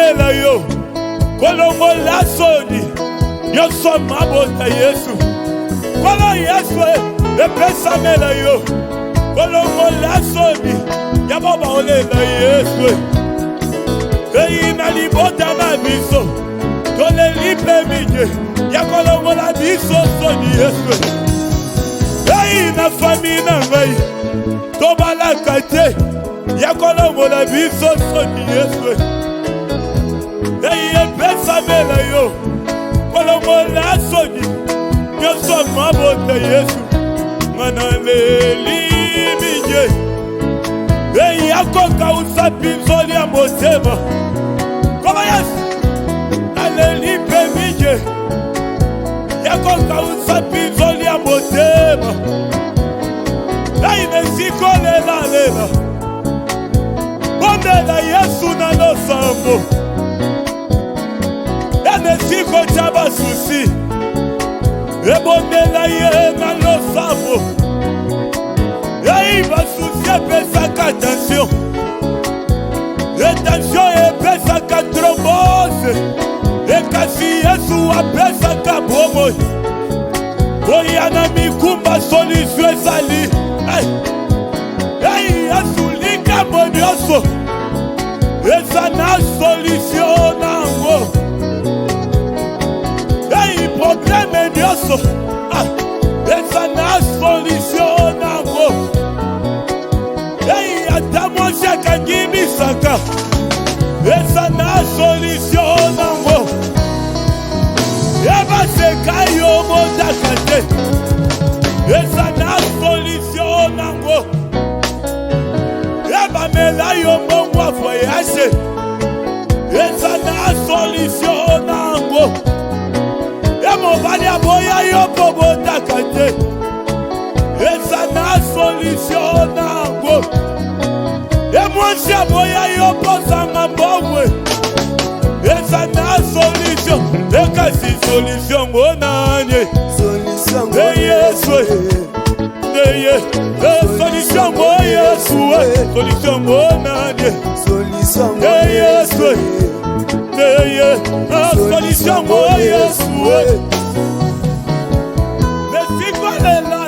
mela yo kolongo la soni nyonso mabota Yesu kolo Yesu epesa mela yo kolongo la soni yaboba olela Yesu na libota na biso tole lipe minye ya kolongo la biso soni Yesu na famille na ngai tobalaka te ya kolongo la biso soni Yesu epesa mela yo kolongo la soni nyonso mabota Yesu ngana leli minye yakoka usapi nzoli ya motema koma Yesu aleli pe minye yakoka usapi nzoli ya motema inesiko lela bondela Yesu na losambo enesiko cha basusi ebondela ye na losambo basusi epesaka tension etension epesaka trombose ekasi Yesu apesaka bomoi oya na mikumba solution ezali Yesu likambo nyonso eza na solution nango probleme nyonso eza na solution nango ata mwasi akangimisaka eza na solution nango ebaseka yo botaka te eza na solution nango ebamela yo mbongo ya voyage eza na solution nango emobali aboya yo po botaka te eza na solution nango emwasi aboya yo po zanga mbongwe eza na solution ekasi solution ngo nanye Yesu solution ngo Yesu solution ngo nanye Yesu solution ngo Yesu mesiko lela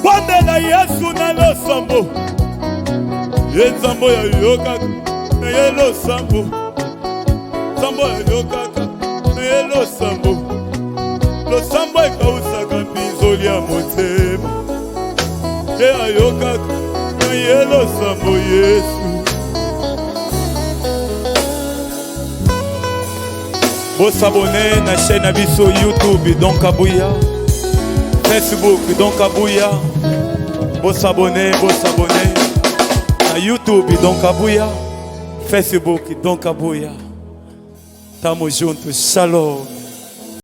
bondela Yesu na losambo yenzambo ya yokaka na yelo sambo sambo ya yokaka na yelo sambo losambo ekausaka mbinzoli ya motema te ayokaka na yelo sambo Yesu bosabone na chaîne na biso YouTube donc abuya Facebook donc abuya bosabone na YouTube donc abuya Facebook donc abuya tamo juntos shalom.